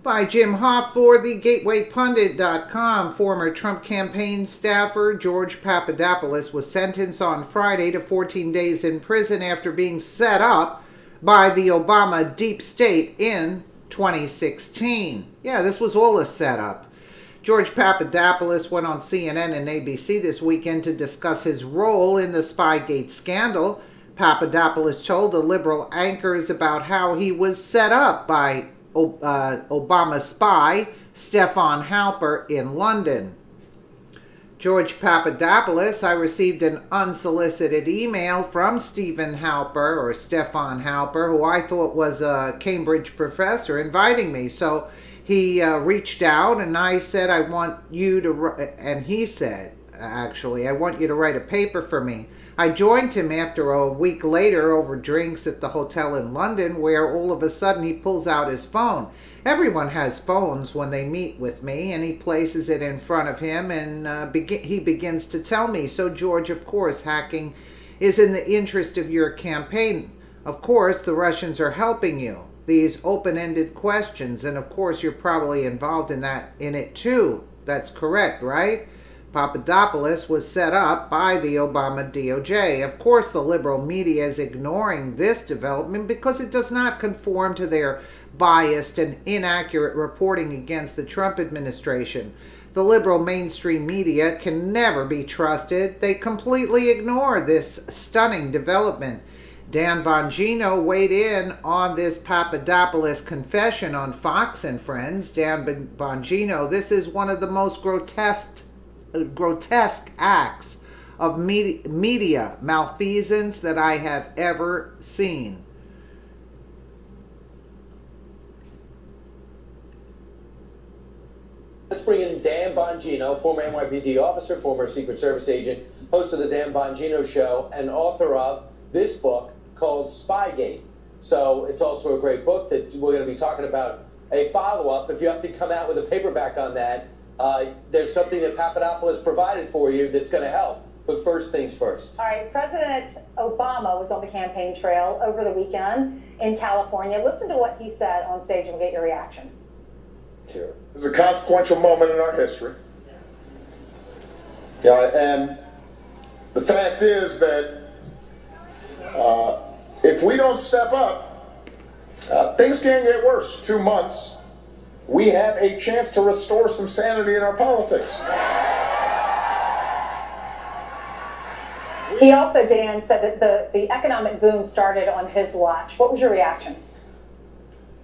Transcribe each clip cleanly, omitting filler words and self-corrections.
By Jim Hoff for the GatewayPundit.com. Former Trump campaign staffer George Papadopoulos was sentenced on Friday to 14 days in prison after being set up by the Obama deep state in 2016. Yeah, this was all a setup. George Papadopoulos went on CNN and ABC this weekend to discuss his role in the Spygate scandal. Papadopoulos told the liberal anchors about how he was set up by Obama spy Stefan Halper in London. George Papadopoulos, I received an unsolicited email from Stephen Halper, or Stefan Halper, who I thought was a Cambridge professor, inviting me. So he reached out and I said, I want you to, and he said, actually, I want you to write a paper for me. I joined him after a week later over drinks at the hotel in London, where all of a sudden he pulls out his phone. Everyone has phones when they meet with me, and he places it in front of him, and he begins to tell me, so George, of course, hacking is in the interest of your campaign. Of course, the Russians are helping you. These open-ended questions, and of course you're probably involved in it too. That's correct, right? Papadopoulos was set up by the Obama DOJ. Of course, the liberal media is ignoring this development because it does not conform to their biased and inaccurate reporting against the Trump administration. The liberal mainstream media can never be trusted. They completely ignore this stunning development. Dan Bongino weighed in on this Papadopoulos confession on Fox and Friends. Dan Bongino, this is one of the most grotesque acts of media malfeasance that I have ever seen. Let's bring in Dan Bongino, former NYPD officer, former Secret Service agent, host of the Dan Bongino Show, and author of this book called Spygate. So it's also a great book that we're going to be talking about a follow-up. If you have to come out with a paperback on that, there's something that Papadopoulos provided for you that's going to help. But first things first. All right, President Obama was on the campaign trail over the weekend in California. Listen to what he said on stage and we'll get your reaction. Sure. It's a consequential moment in our history. Yeah, and the fact is that if we don't step up, things can get worse. 2 months, we have a chance to restore some sanity in our politics. He also, Dan, said that the economic boom started on his watch. What was your reaction?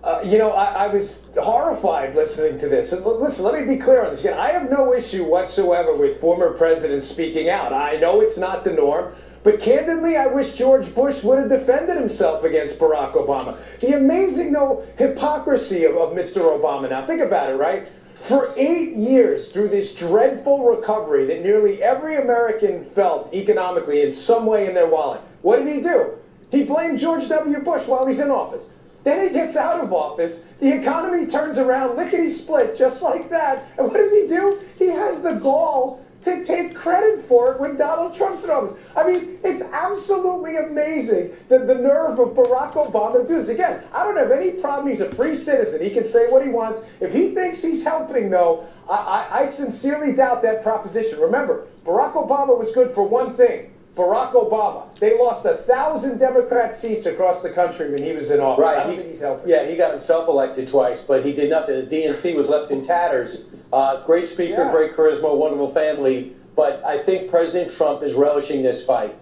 I was horrified listening to this. And listen, let me be clear on this again. I have no issue whatsoever with former presidents speaking out. I know it's not the norm. But candidly, I wish George Bush would have defended himself against Barack Obama. The amazing, hypocrisy of Mr. Obama. Now, think about it, right? For 8 years, through this dreadful recovery that nearly every American felt economically in some way in their wallet, what did he do? He blamed George W. Bush while he's in office. Then he gets out of office, the economy turns around, lickety-split, just like that. And what does he do? He has the gall to take credit for it when Donald Trump's in office. I mean, it's absolutely amazing that the nerve of Barack Obama to do this. Again, I don't have any problem. He's a free citizen. He can say what he wants. If he thinks he's helping, though, I sincerely doubt that proposition. Remember, Barack Obama was good for one thing. Barack Obama. They lost 1,000 Democrat seats across the country when he was in office. Right. I don't think he's helping. Yeah, he got himself elected twice, but he did nothing. The DNC was left in tatters. Great speaker, Yeah. Great charisma, wonderful family. But I think President Trump is relishing this fight.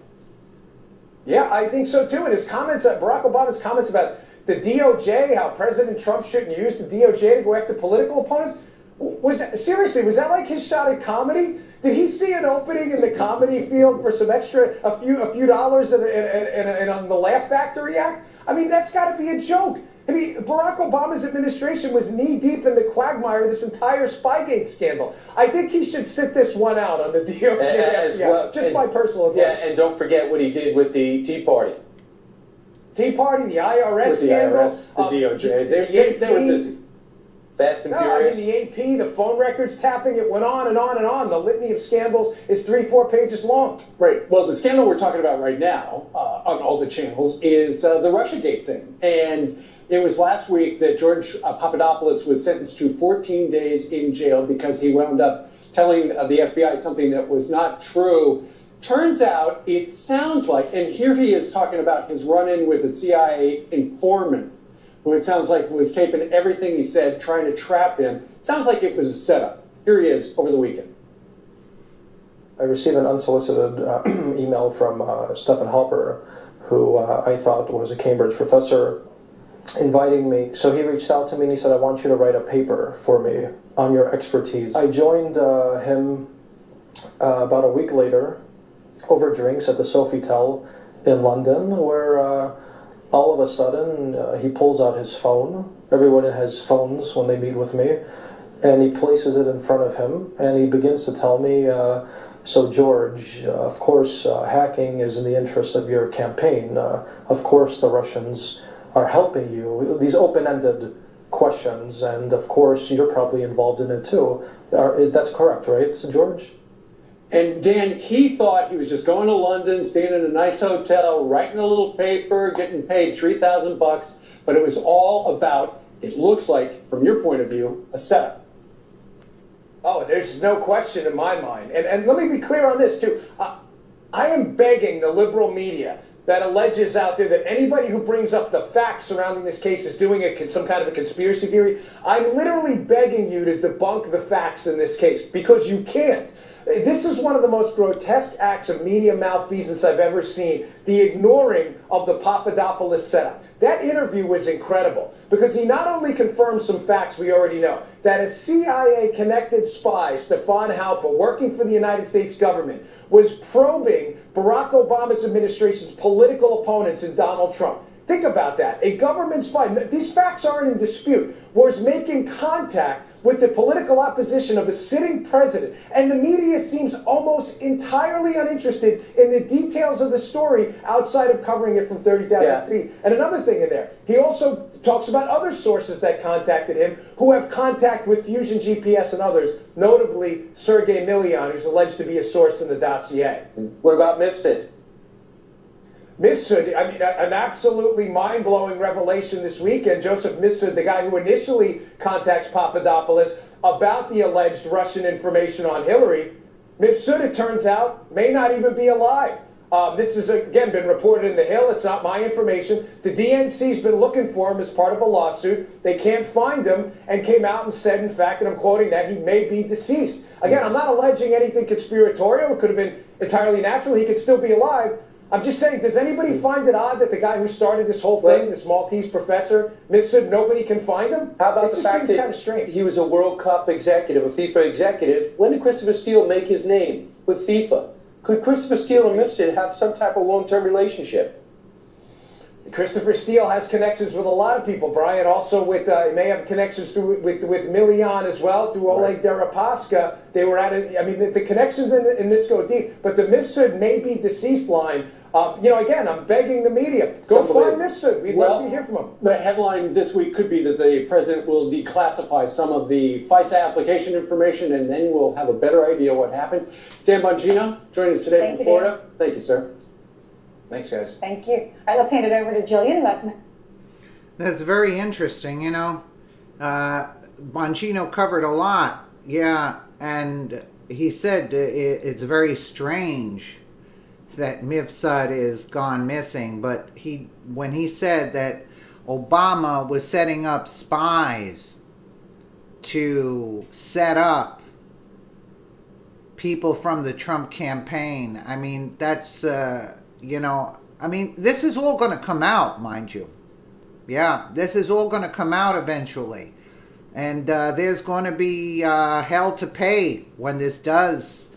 Yeah, I think so too. And his comments, Barack Obama's comments about the DOJ, how President Trump shouldn't use the DOJ to go after political opponents, was that like his shot at comedy? Did he see an opening in the comedy field for some extra, a few dollars and on the Laugh Factory Act? I mean, that's got to be a joke. I mean, Barack Obama's administration was knee-deep in the quagmire of this entire Spygate scandal. I think he should sit this one out on the DOJ. As well. Just my personal advice. Yeah, and don't forget what he did with the Tea Party. Tea Party, the IRS With the scandal. IRS, the DOJ. They were busy. Fast and No, Furious. I mean, the AP, the phone records tapping, it went on and on and on. The litany of scandals is 3-4 pages long. Right. Well, the scandal we're talking about right now on all the channels is the Russiagate thing. And It was last week that George Papadopoulos was sentenced to 14 days in jail because he wound up telling the FBI something that was not true. Turns out, it sounds like, and here he is talking about his run-in with a CIA informant, who it sounds like was taping everything he said, trying to trap him. Sounds like it was a setup. Here he is over the weekend. I received an unsolicited email from Stephen Halper, who I thought was a Cambridge professor, inviting me. So he reached out to me and he said, I want you to write a paper for me on your expertise. I joined him about a week later over drinks at the Sofitel in London, where all of a sudden he pulls out his phone. Everyone has phones when they meet with me. And he places it in front of him and he begins to tell me, so George, of course, hacking is in the interest of your campaign. Of course, the Russians are helping you. These open-ended questions, and of course, you're probably involved in it too. That's correct, right, George? And Dan, he thought he was just going to London, staying in a nice hotel, writing a little paper, getting paid $3,000, but it was all about, it looks like, from your point of view, a setup. Oh, there's no question in my mind. And let me be clear on this, too. I am begging the liberal media that alleges out there that anybody who brings up the facts surrounding this case is doing some kind of a conspiracy theory. I'm literally begging you to debunk the facts in this case, because you can't. This is one of the most grotesque acts of media malfeasance I've ever seen, the ignoring of the Papadopoulos setup. That interview was incredible because he not only confirmed some facts we already know, that a CIA-connected spy, Stefan Halper, working for the United States government, was probing Barack Obama's administration's political opponents in Donald Trump. Think about that. A government spy, these facts aren't in dispute, was making contact with the political opposition of a sitting president, and the media seems almost entirely uninterested in the details of the story outside of covering it from 30,000 feet. And another thing in there, he also talks about other sources that contacted him who have contact with Fusion GPS and others, notably Sergei Milian, who's alleged to be a source in the dossier. What about M.SHAH? M.SHAH, I mean, an absolutely mind-blowing revelation this weekend. Joseph M.SHAH, the guy who initially contacts Papadopoulos about the alleged Russian information on Hillary, M.SHAH, it turns out, may not even be alive. This has, again, been reported in The Hill. It's not my information. The DNC's been looking for him as part of a lawsuit. They can't find him and came out and said, in fact, and I'm quoting, that he may be deceased. Again, I'm not alleging anything conspiratorial. It could have been entirely natural. He could still be alive. I'm just saying, does anybody find it odd that the guy who started this whole thing, this Maltese professor, M.SHAH, nobody can find him? How about the fact that kind of strange. He was a World Cup executive, a FIFA executive? When did Christopher Steele make his name with FIFA? Could Christopher Steele and M.SHAH have some type of long-term relationship? Christopher Steele has connections with a lot of people, Brian. Also with, may have connections with Milian as well, through Oleg Deripaska. They were at it. I mean, the connections in this go deep. But the M.SHAH may be deceased line, again, I'm begging the media. Go find M.SHAH. We'd love to hear from him. The headline this week could be that the president will declassify some of the FISA application information, and then we'll have a better idea what happened. Dan Bongino, joining us today from Florida. Thank you, sir. Thanks, guys. Thank you. All right, let's hand it over to Jillian. That's very interesting, Bongino covered a lot, and he said it's very strange that M.SHAH is gone missing, but when he said that Obama was setting up spies to set up people from the Trump campaign, I mean, that's, this is all going to come out, mind you. Yeah, this is all going to come out eventually. And there's going to be hell to pay when this does